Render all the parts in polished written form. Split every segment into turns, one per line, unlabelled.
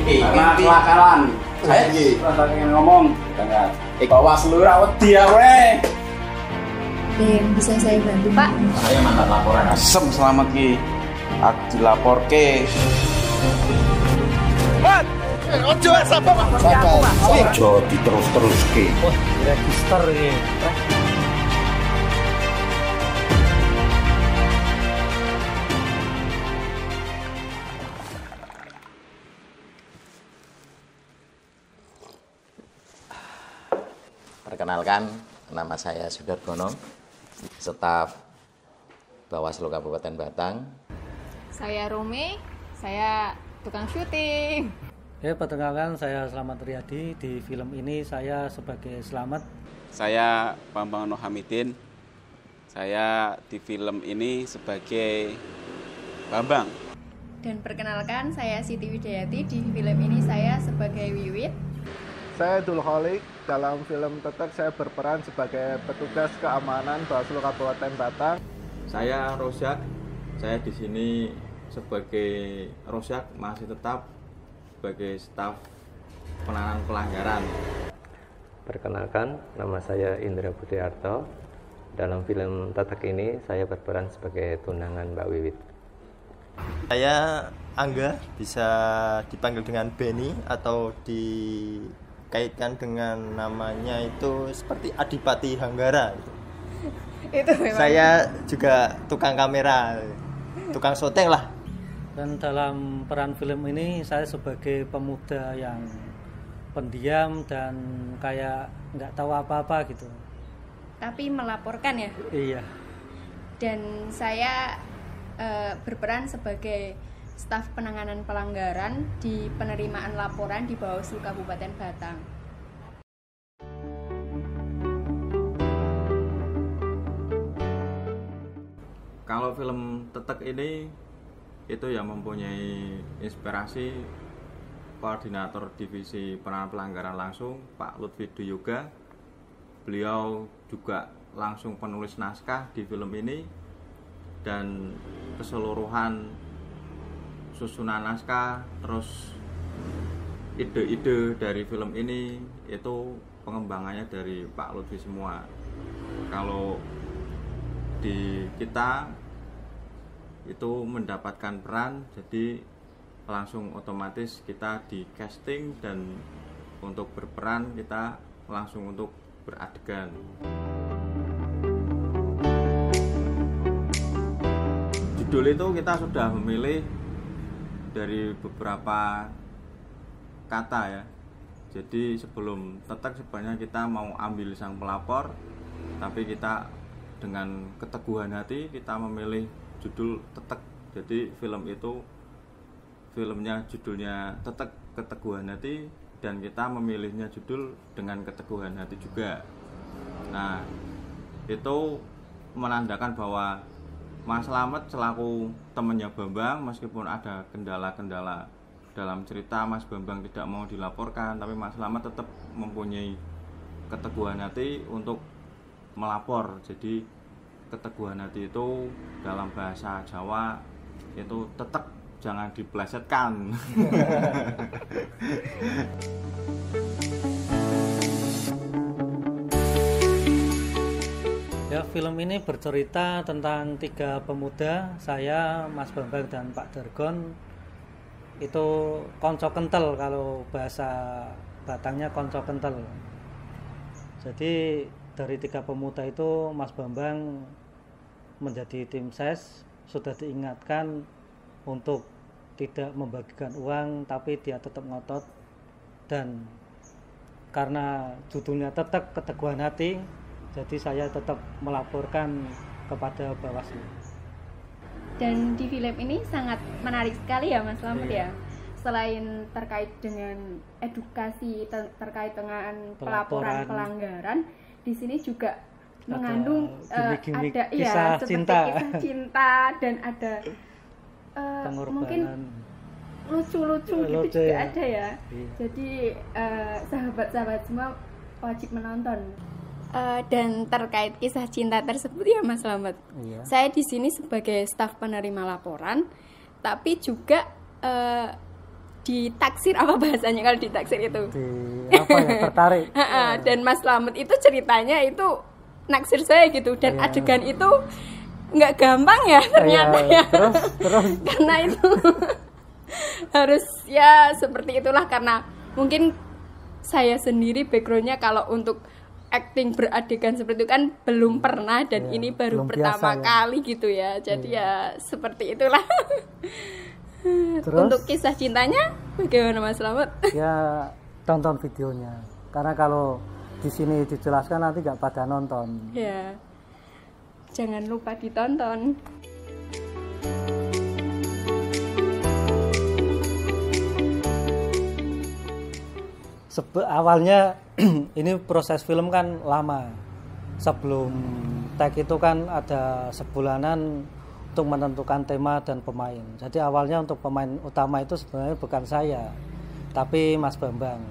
iki kelakaran. Saya iki pengen ngomong dengan bawa seluruh wedi ya we.
Bisa saya bantu, Pak?
Saya mantan laporan. Asem selamat ki. Aku dilaporke. Wat. Ojo sabar. Ojo diterus-teruske.
Wah, register ini.
Perkenalkan, nama saya Sudargono, staf Bawaslu Kabupaten Batang.
Saya Rumi, saya tukang syuting.
Perkenalkan, saya Slamet Riyadi. Di film ini saya sebagai Slamet.
Saya Bambang Noh Hamidin. Saya di film ini sebagai Bambang.
Dan perkenalkan, saya Siti Widayati. Di film ini saya sebagai Wiwit.
Saya Dul Kholik. Dalam film Tetek saya berperan sebagai petugas keamanan Bawaslu Kabupaten Batang.
Saya Rozak. Saya di sini sebagai Rozak, masih tetap sebagai staf penanganan pelanggaran.
Perkenalkan, nama saya Indra Budiarto. Dalam film Tetek ini saya berperan sebagai tunangan Mbak Wiwit.
Saya Angga, bisa dipanggil dengan Benny atau dikaitkan dengan namanya itu seperti Adipati Hanggara.
Itu memang.
Saya juga tukang kamera, tukang syuting lah.
Dan dalam peran film ini saya sebagai pemuda yang pendiam dan kayak nggak tahu apa-apa gitu.
Tapi melaporkan ya.
Iya.
Dan saya berperan sebagai staf penanganan pelanggaran di penerimaan laporan di Bawaslu Kabupaten Batang.
Kalau film Tetek ini itu yang mempunyai inspirasi koordinator divisi penanganan pelanggaran langsung Pak Lutfi Yoga. Beliau juga langsung penulis naskah di film ini, dan keseluruhan susunan naskah terus ide-ide dari film ini itu pengembangannya dari Pak Lutfi semua. Kalau di kita itu mendapatkan peran, jadi langsung otomatis kita di casting, dan untuk berperan kita langsung untuk beradegan. Judul itu kita sudah memilih dari beberapa kata ya. Jadi sebelum Tetek sebenarnya kita mau ambil sang pelapor, tapi kita dengan keteguhan hati kita memilih judul Tetek. Jadi film itu filmnya judulnya Tetek Keteguhan Hati, dan kita memilihnya judul dengan keteguhan hati juga. Nah, itu menandakan bahwa Mas Slamet selaku temannya Bambang, meskipun ada kendala-kendala dalam cerita Mas Bambang tidak mau dilaporkan, tapi Mas Slamet tetap mempunyai keteguhan hati untuk melapor. Jadi keteguhan hati itu dalam bahasa Jawa itu tetek, jangan diplesetkan.
Ya, film ini bercerita tentang 3 pemuda, saya, Mas Bambang, dan Pak Dargon. Itu konco kental, kalau bahasa Batangnya konco kental. Jadi dari 3 pemuda itu Mas Bambang menjadi tim ses, sudah diingatkan untuk tidak membagikan uang, tapi dia tetap ngotot. Dan karena judulnya Tetek Keteguhan Hati, jadi saya tetap melaporkan kepada Bawaslu.
Dan di film ini sangat menarik sekali ya Mas Slamet ya. Selain terkait dengan edukasi terkait dengan pelaporan pelanggaran, di sini juga mengandung
gimmick-gimmick
ada
kisah cinta.
Kisah cinta, dan ada mungkin lucu-lucu gitu juga ada ya. Iya. Jadi sahabat-sahabat semua wajib menonton. Dan terkait kisah cinta tersebut ya Mas Slamet, saya di sini sebagai staf penerima laporan, tapi juga ditaksir, apa bahasanya kalau ditaksir itu?
Tertarik.
Dan Mas Slamet itu ceritanya itu naksir saya gitu, dan adegan itu nggak gampang ya ternyata ya.
Terus
karena itu harus ya seperti itulah, karena mungkin saya sendiri backgroundnya kalau untuk acting beradegan seperti itu kan belum pernah, dan ini baru pertama kali gitu ya, jadi ya seperti itulah. Terus, untuk kisah cintanya bagaimana Mas Slamet?
Ya tonton videonya, karena kalau di sini dijelaskan nanti nggak pada nonton.
Ya, jangan lupa ditonton.
Awalnya ini proses film kan lama. Sebelum tag itu kan ada sebulanan untuk menentukan tema dan pemain. Jadi awalnya untuk pemain utama itu sebenarnya bukan saya, tapi Mas Bambang.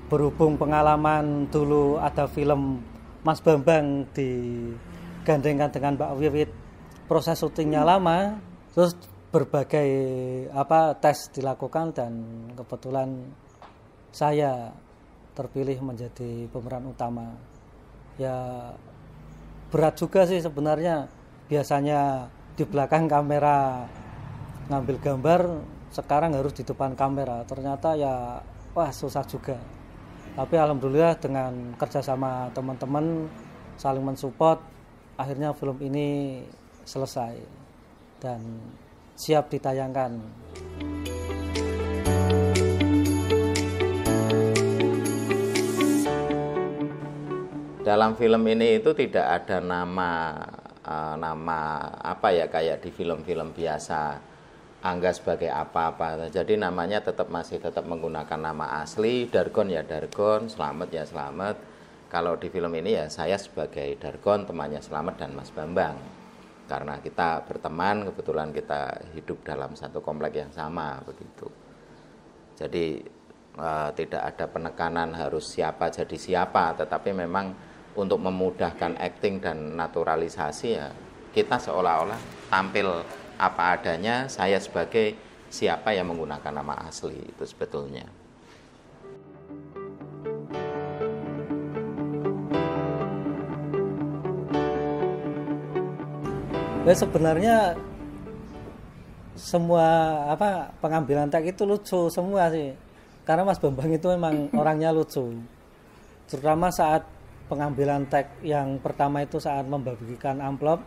Berhubung pengalaman dulu ada film Mas Bambang digandengkan dengan Mbak Wiwit, proses syutingnya lama, terus berbagai tes dilakukan, dan kebetulan saya terpilih menjadi pemeran utama. Ya berat juga sih sebenarnya, biasanya di belakang kamera ngambil gambar, sekarang harus di depan kamera, ternyata ya susah juga. Tapi alhamdulillah dengan kerjasama teman-teman saling mensupport, akhirnya film ini selesai dan siap ditayangkan.
Dalam film ini itu tidak ada nama kayak di film-film biasa, Angga sebagai apa-apa. Jadi namanya masih tetap menggunakan nama asli, Dargon ya Dargon, Slamet ya Slamet. Kalau di film ini ya saya sebagai Dargon, temannya Slamet dan Mas Bambang. Karena kita berteman, kebetulan kita hidup dalam satu komplek yang sama begitu. Jadi tidak ada penekanan harus siapa jadi siapa, tetapi memang untuk memudahkan acting dan naturalisasi ya kita seolah-olah tampil apa adanya, saya sebagai siapa yang menggunakan nama asli itu sebetulnya.
Sebenarnya semua pengambilan tag itu lucu semua sih, karena Mas Bambang itu memang orangnya lucu, terutama saat pengambilan tag yang pertama itu saat membagikan amplop.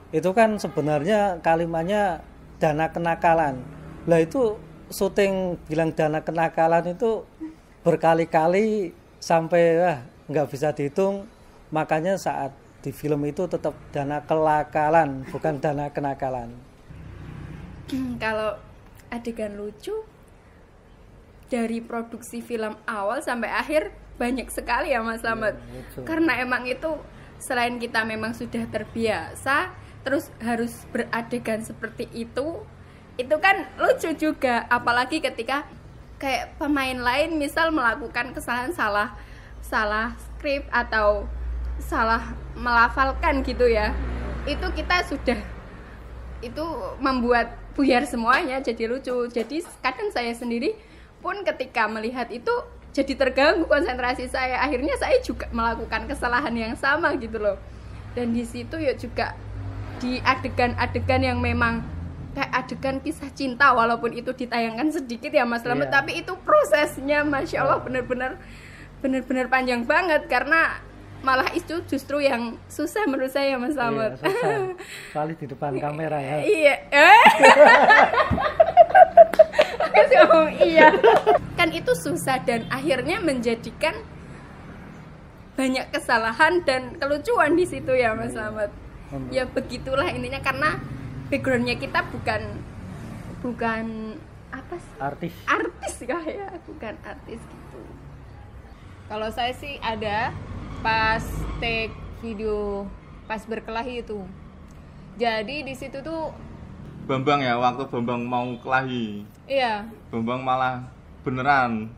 Itu kan sebenarnya kalimatnya dana kenakalan. Lah itu syuting bilang dana kenakalan itu berkali-kali sampai nggak bisa dihitung. Makanya saat di film itu tetap dana kelakalan, bukan dana kenakalan.
Kalau adegan lucu dari produksi film awal sampai akhir banyak sekali ya Mas Slamet. Karena emang itu selain kita memang sudah terbiasa, terus harus beradegan seperti itu kan lucu juga. Apalagi ketika kayak pemain lain misal melakukan kesalahan, salah skrip atau salah melafalkan gitu ya, itu kita sudah itu membuat buyar semuanya jadi lucu. Jadi kadang saya sendiri pun ketika melihat itu jadi terganggu konsentrasi saya, akhirnya saya juga melakukan kesalahan yang sama gitu loh. Dan di situ ya juga di adegan-adegan yang memang kayak adegan kisah cinta, walaupun itu ditayangkan sedikit ya Mas Slamet, tapi itu prosesnya Masya Allah benar-benar panjang banget, karena malah itu justru yang susah menurut saya Mas Slamet.
Susah, kali di depan kamera ya.
Iya. Iya. Kan itu susah dan akhirnya menjadikan banyak kesalahan dan kelucuan di situ ya Mas Slamet. Ya begitulah intinya, karena backgroundnya kita bukan apa sih? Artis kah ya, bukan artis gitu.
Kalau saya sih ada pas take video pas berkelahi itu. Jadi di situ tuh
Bambang ya, waktu Bambang mau kelahi.
Iya.
Bambang malah beneran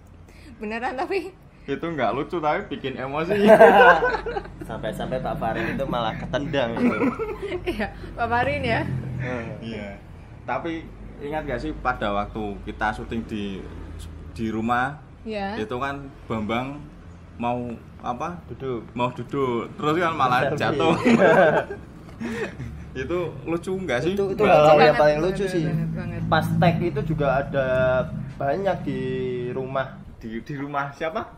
tapi
itu nggak lucu, tapi bikin emosi.
Sampai-sampai Pak Farin itu malah ketendang itu.
Iya, Pak Farin ya.
Iya. Tapi ingat gak sih pada waktu kita syuting di rumah,
Ya.
itu kan Bambang mau apa? Mau duduk, terus kan malah
Selfie.
jatuh. Itu lucu nggak sih?
Itu hal yang paling
Banget,
lucu sih.
banget.
Pas tag itu juga ada banyak di rumah.
Di rumah siapa?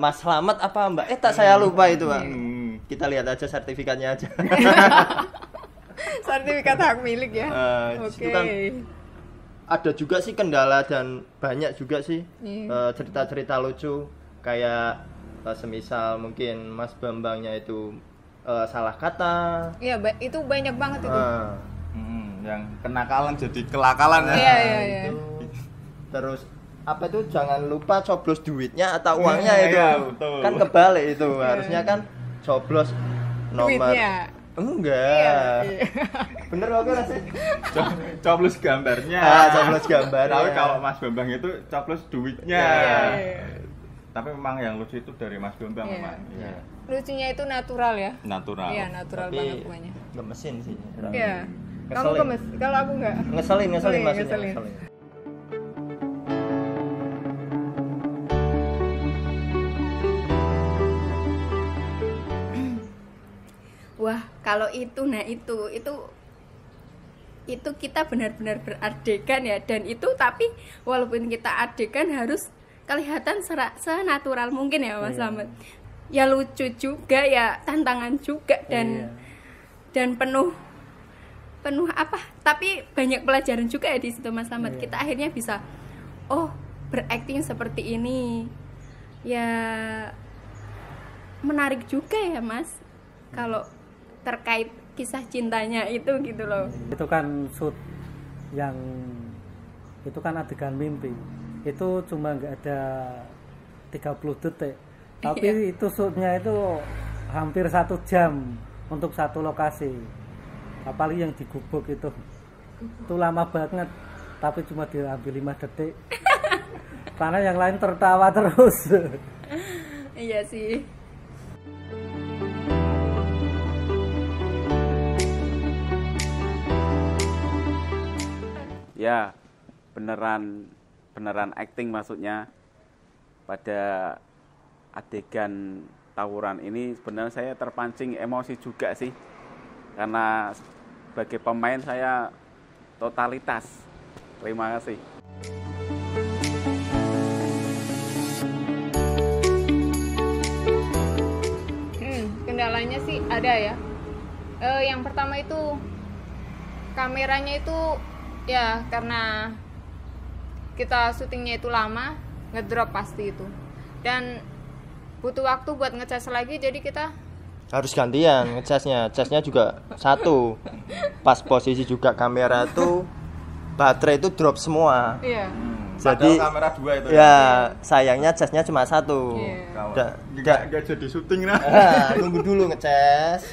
Mas Slamet apa Mbak? Tak saya lupa itu Bang. Kita lihat aja sertifikatnya aja.
Sertifikat hak milik ya.
Di
Oke.
situ kan ada juga sih kendala dan banyak juga sih
Iya.
cerita-cerita lucu kayak semisal mungkin Mas Bambangnya itu salah kata.
Iya, itu banyak banget itu.
Yang kenakalan jadi kelakalan ya.
Iya.
Terus apa itu jangan lupa coblos duitnya atau uangnya
Iya,
itu.
iya, betul.
Kan kebalik itu. Harusnya kan coblos nomor
Duitnya.
Enggak.
Iya.
Bener oke sih.
Coblos gambarnya.
Coblos gambarnya.
Tapi kalau Mas Bambang itu coblos duitnya.
Iya.
Tapi memang yang lucu itu dari Mas Bambang
Iya.
memang. Iya.
Lucunya itu natural ya.
Natural.
Iya, natural
Tapi
banget pokoknya.
gemesin sih.
Iya. Kamu
Ngeselin.
gemes, kalau aku enggak.
Ngeselin maksudnya.
Ngeselin.
Ngeselin.
Wah, kalau itu, nah itu kita benar-benar beradegan ya, dan itu tapi walaupun kita adegan harus kelihatan senatural mungkin ya Mas Slamet. Ya lucu juga ya, tantangan juga dan penuh apa? Tapi banyak pelajaran juga ya di situ Mas Slamet. Kita akhirnya bisa berakting seperti ini. Ya menarik juga ya Mas. Kalau terkait kisah cintanya itu gitu loh.
Itu kan shoot yang itu kan adegan mimpi. Itu cuma nggak ada 30 detik. Tapi itu shootnya itu hampir 1 jam untuk satu lokasi. Apalagi yang di gubuk itu lama banget. Tapi cuma diambil 5 detik. Karena yang lain tertawa terus.
Iya sih.
Ya, beneran acting maksudnya. Pada adegan tawuran ini sebenarnya saya terpancing emosi juga sih. Karena sebagai pemain saya totalitas. Terima kasih.
Kendalanya sih ada ya. Yang pertama itu kameranya itu ya karena kita syutingnya itu lama, ngedrop pasti itu. Dan butuh waktu buat ngecas lagi, jadi kita
Harus gantian ngecasnya. Casnya juga satu. Pas posisi juga kamera tuh baterai itu drop semua.
iya.
Jadi
Padahal kamera 2 itu.
ya sayangnya casnya cuma satu.
Iya.
Enggak jadi syuting nah.
Tunggu dulu ngecas.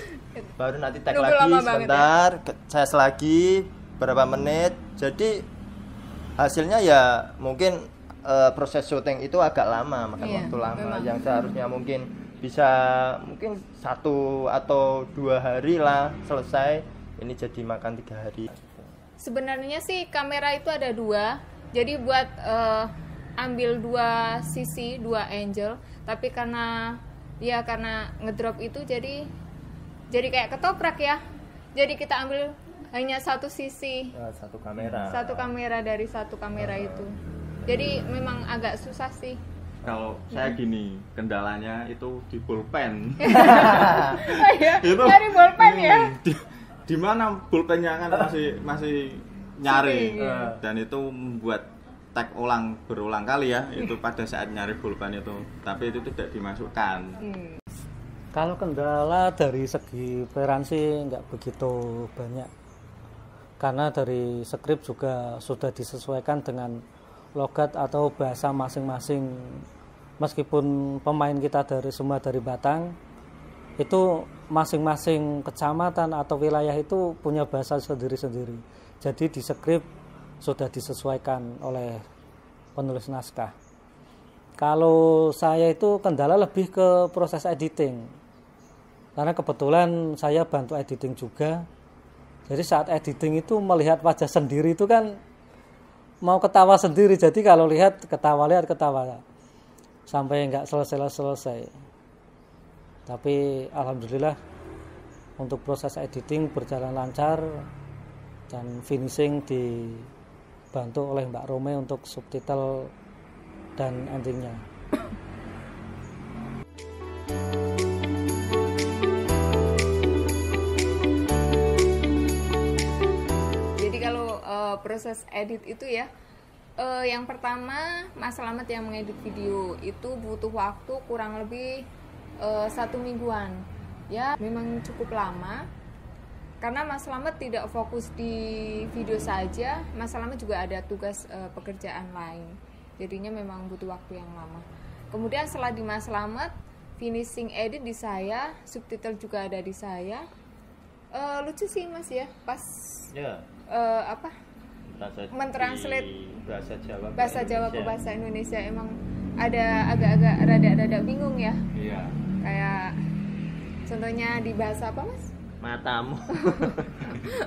Baru nanti tag
Nunggu
lagi
lama banget
sebentar, ngecas lagi berapa menit. Jadi hasilnya ya mungkin proses syuting itu agak lama, makan
Iya,
waktu lama.
memang.
Yang seharusnya mungkin bisa 1 atau 2 hari lah selesai, ini jadi makan 3 hari.
Sebenarnya sih kamera itu ada 2. Jadi buat ambil 2 sisi, 2 angle, tapi karena ngedrop itu jadi kayak ketoprak ya. Jadi kita ambil hanya 1 sisi.
Satu kamera.
Satu kamera dari 1 kamera itu. Jadi memang agak susah sih.
Kalau saya gini, kendalanya itu di pulpen.
Itu dari bolpen ya.
Di mana pulpennya kan masih nyari.
Iya.
Dan itu membuat tag berulang kali ya, itu pada saat nyari pulpen itu. Tapi itu tidak dimasukkan.
Kalau kendala dari segi peran sih nggak begitu banyak. Karena dari skrip juga sudah disesuaikan dengan logat atau bahasa masing-masing. Meskipun pemain kita semua dari Batang, itu masing-masing kecamatan atau wilayah itu punya bahasa sendiri-sendiri. Jadi di skrip sudah disesuaikan oleh penulis naskah. Kalau saya itu kendala lebih ke proses editing. Karena kebetulan saya bantu editing juga. Jadi saat editing itu melihat wajah sendiri itu kan mau ketawa sendiri. Jadi kalau lihat ketawa sampai nggak selesai. Tapi alhamdulillah untuk proses editing berjalan lancar dan finishing dibantu oleh Mbak Rome untuk subtitle dan endingnya.
Jadi kalau proses edit itu ya, yang pertama Mas Slamet yang mengedit video itu butuh waktu kurang lebih 1 mingguan. Ya memang cukup lama karena Mas Slamet tidak fokus di video saja, Mas Slamet juga ada tugas pekerjaan lain, jadinya memang butuh waktu yang lama. Kemudian setelah di Mas Slamet, finishing edit di saya, subtitle juga ada di saya. Lucu sih Mas ya, pas mentranslate bahasa Jawa ke bahasa Indonesia emang ada agak-agak rada bingung ya.
Iya.
Kayak contohnya di bahasa apa Mas?
Matamu.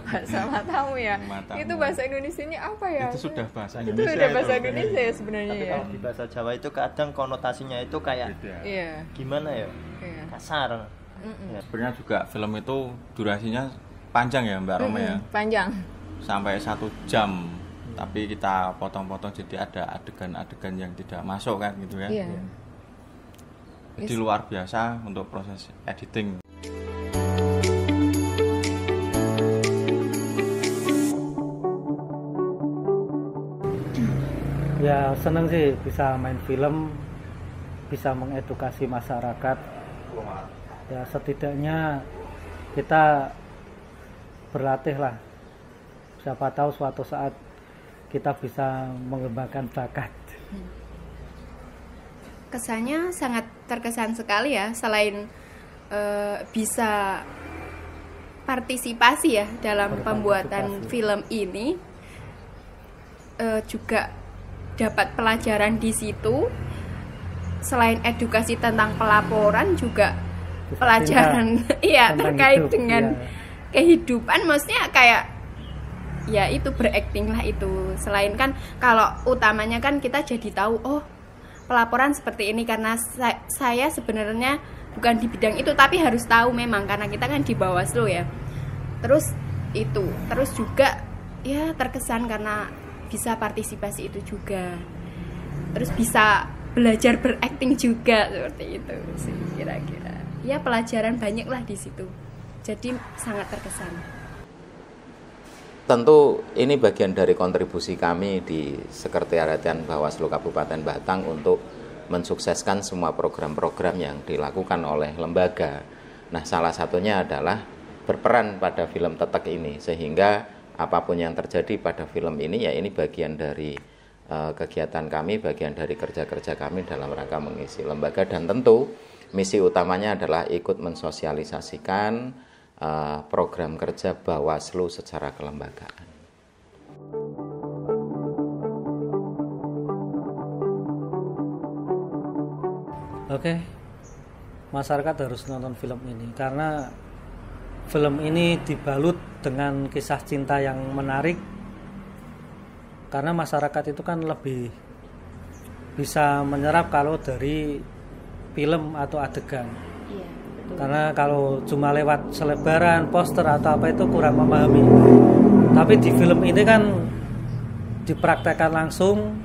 Bahasa matamu ya.
Matamu.
Itu bahasa Indonesianya apa ya?
Itu sudah bahasa
Itu
Indonesia.
udah bahasa Indonesia ya sebenarnya.
Tapi
ya.
kalau di bahasa Jawa itu kadang konotasinya itu kayak
Iya.
gimana ya?
Iya.
Kasar.
Mm-mm.
Sebenarnya juga film itu durasinya panjang ya Mbak Rome ya.
Panjang.
Sampai 1 jam. Tapi kita potong-potong jadi ada adegan-adegan yang tidak masuk kan gitu kan.
Iya.
Jadi luar biasa untuk proses editing.
Ya seneng sih bisa main film, bisa mengedukasi masyarakat. Ya setidaknya kita berlatih lah. Siapa tahu suatu saat kita bisa mengembangkan bakat.
Kesannya sangat terkesan sekali ya, selain bisa partisipasi ya dalam pembuatan film ini, juga dapat pelajaran di situ. Selain edukasi tentang pelaporan juga pelajaran iya terkait
hidup,
dengan kehidupan, maksudnya kayak ya itu berakting lah itu. Selain kan kalau utamanya kan kita jadi tahu oh pelaporan seperti ini, karena saya sebenarnya bukan di bidang itu tapi harus tahu memang karena kita kan di Bawaslu ya. Terus juga ya terkesan karena bisa partisipasi itu juga, terus bisa belajar berakting juga, seperti itu sih kira-kira. Ya pelajaran banyak lah di situ, jadi sangat terkesan.
Tentu ini bagian dari kontribusi kami di Sekretariatan Bawaslu Kabupaten Batang untuk mensukseskan semua program-program yang dilakukan oleh lembaga. Nah, salah satunya adalah berperan pada film Tetek ini, sehingga apapun yang terjadi pada film ini ya ini bagian dari kegiatan kami, bagian dari kerja-kerja kami dalam rangka mengisi lembaga, dan tentu misi utamanya adalah ikut mensosialisasikan program kerja Bawaslu secara kelembagaan.
Oke, masyarakat harus nonton film ini karena film ini dibalut dengan kisah cinta yang menarik. Karena masyarakat itu kan lebih bisa menyerap kalau dari film atau adegan.
Iya, betul.
Karena kalau cuma lewat selebaran, poster atau apa itu kurang memahami. Tapi di film ini kan dipraktekkan langsung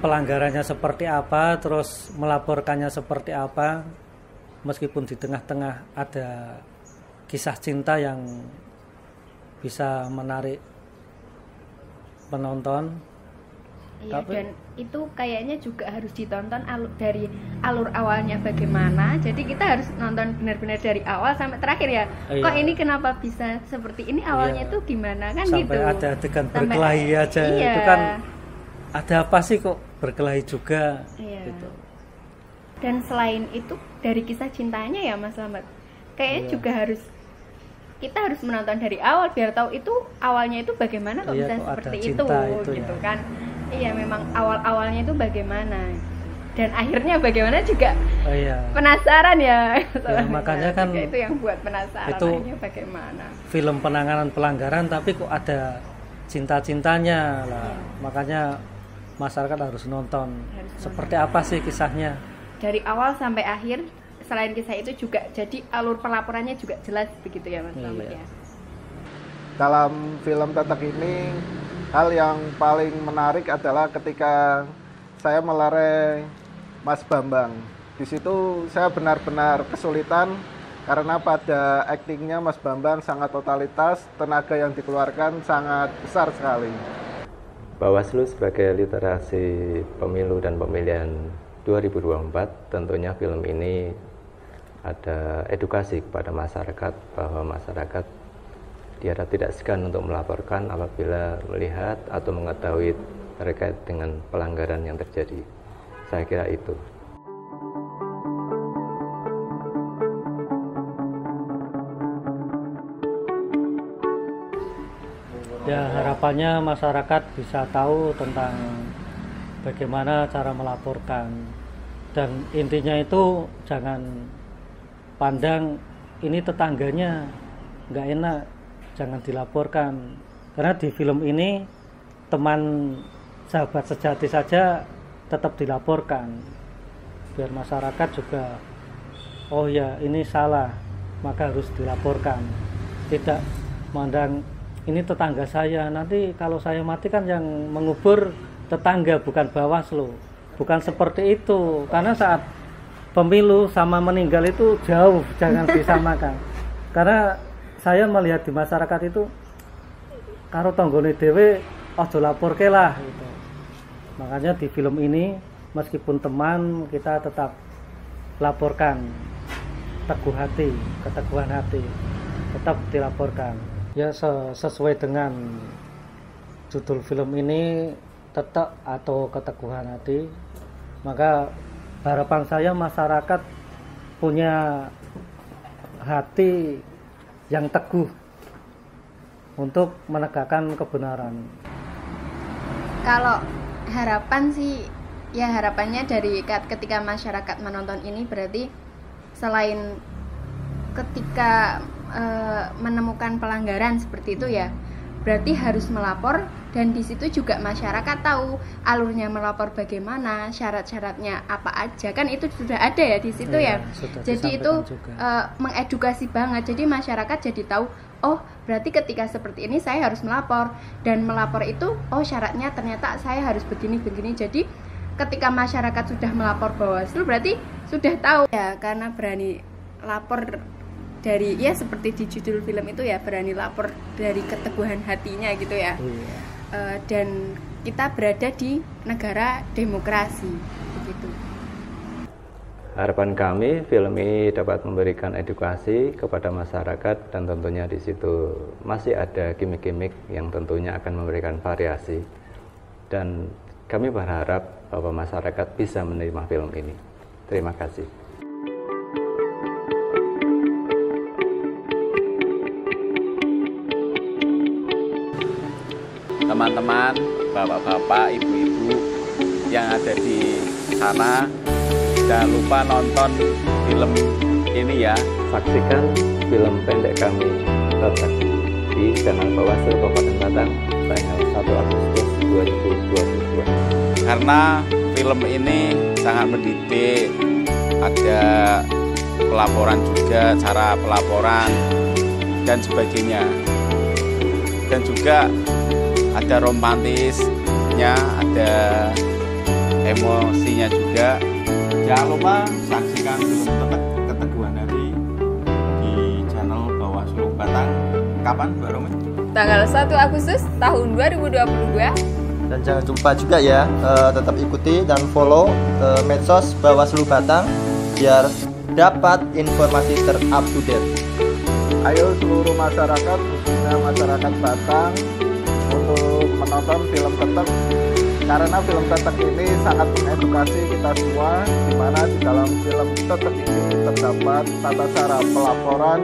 pelanggarannya seperti apa, terus melaporkannya seperti apa. Meskipun di tengah-tengah ada kisah cinta yang bisa menarik penonton.
Iya, dan itu kayaknya juga harus ditonton dari alur awalnya bagaimana. Jadi kita harus nonton benar-benar dari awal sampai terakhir ya.
Iya.
Kok ini kenapa bisa seperti ini, awalnya tuh gimana kan
sampai
gitu.
Sampai ada adegan berkelahi aja.
Iya.
Itu kan ada apa sih kok berkelahi juga gitu.
Dan selain itu dari kisah cintanya ya Mas Slamet, kayaknya juga kita harus menonton dari awal biar tahu itu awalnya itu bagaimana kok bisa seperti itu gitu kan. Iya, memang awal-awalnya itu bagaimana. dan akhirnya bagaimana juga
iya.
penasaran ya.
Ya, makanya kan
itu yang buat penasaran
itu
akhirnya bagaimana
film penanganan pelanggaran tapi kok ada cinta-cintanya lah. Makanya masyarakat harus nonton. Seperti apa sih kisahnya?
Dari awal sampai akhir, selain kisah itu juga jadi alur pelaporannya juga jelas begitu ya Mas Bambang ya.
Dalam film Tetek ini, hal yang paling menarik adalah ketika saya melerai Mas Bambang. Di situ saya benar-benar kesulitan karena pada aktingnya Mas Bambang sangat totalitas, tenaga yang dikeluarkan sangat besar sekali.
Bawaslu sebagai literasi pemilu dan pemilihan 2024, tentunya film ini ada edukasi kepada masyarakat bahwa masyarakat diharap tidak segan untuk melaporkan apabila melihat atau mengetahui terkait dengan pelanggaran yang terjadi. Saya kira itu.
Ya, harapannya masyarakat bisa tahu tentang bagaimana cara melaporkan, dan intinya itu jangan pandang ini tetangganya nggak enak, jangan dilaporkan, karena di film ini teman sahabat sejati saja tetap dilaporkan biar masyarakat juga oh ya ini salah maka harus dilaporkan, tidak mandang ini tetangga saya, nanti kalau saya mati kan yang mengubur tetangga bukan Bawaslu. Bukan seperti itu, karena saat pemilu sama meninggal itu jauh, jangan disamakan. Karena saya melihat di masyarakat itu karo tonggone dhewe ojo laporke lah gitu. Makanya di film ini meskipun teman kita tetap laporkan, keteguhan hati tetap dilaporkan. Ya sesuai dengan judul film ini, Tetek atau Keteguhan Hati, maka harapan saya masyarakat punya hati yang teguh untuk menegakkan kebenaran.
Kalau harapan sih, ya harapannya dari ketika masyarakat menonton ini berarti selain ketika menemukan pelanggaran seperti itu ya, berarti harus melapor, dan di situ juga masyarakat tahu alurnya melapor bagaimana, syarat-syaratnya apa aja, kan itu sudah ada ya di situ ya. Jadi itu mengedukasi banget. Jadi masyarakat jadi tahu, oh berarti ketika seperti ini saya harus melapor, dan melapor itu oh syaratnya ternyata saya harus begini-begini. Jadi ketika masyarakat sudah melapor Bawaslu berarti sudah tahu ya, karena berani lapor dari ya seperti di judul film itu ya, berani lapor dari keteguhan hatinya gitu ya. Dan kita berada di negara demokrasi begitu.
Harapan kami film ini dapat memberikan edukasi kepada masyarakat, dan tentunya di situ masih ada gimmick-gimmick yang tentunya akan memberikan variasi, dan kami berharap bahwa masyarakat bisa menerima film ini. Terima kasih.
Teman-teman, bapak-bapak, ibu-ibu yang ada di sana, jangan lupa nonton film ini ya.
Saksikan film pendek kami Tetek di channel Bawaslu Kabupaten Batang tanggal 1 Agustus 2022.
Karena film ini sangat mendidik, ada pelaporan juga, cara pelaporan dan sebagainya, dan juga ada romantisnya, ada emosinya juga. Jangan lupa saksikan film Tetek Keteguhan Hati di channel Bawaslu Batang. Kapan Mbak Romi?
Tanggal 1 Agustus tahun 2022.
Dan jangan lupa juga ya, tetap ikuti dan follow medsos Bawaslu Batang biar dapat informasi ter-up-to-date.
Ayo seluruh masyarakat, khususnya masyarakat Batang, untuk menonton film Tetek, karena film Tetek ini sangat mengedukasi kita semua, di mana di dalam film Tetek ini terdapat tata cara pelaporan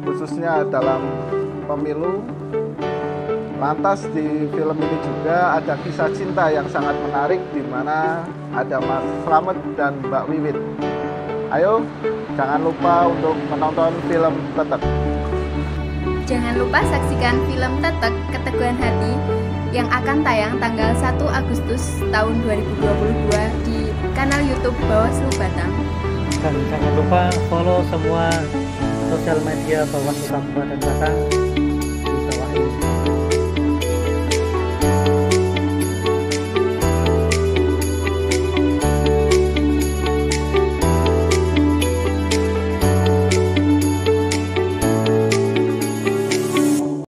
khususnya dalam pemilu, Lantas di film ini juga ada kisah cinta yang sangat menarik di mana ada Mas Slamet dan Mbak Wiwit. Ayo, jangan lupa untuk menonton film Tetek.
Jangan lupa saksikan film Tetek Keteguhan Hati yang akan tayang tanggal 1 Agustus tahun 2022 di kanal YouTube Bawaslu Batang.
Dan jangan lupa follow semua sosial media Bawaslu Kabupaten Batang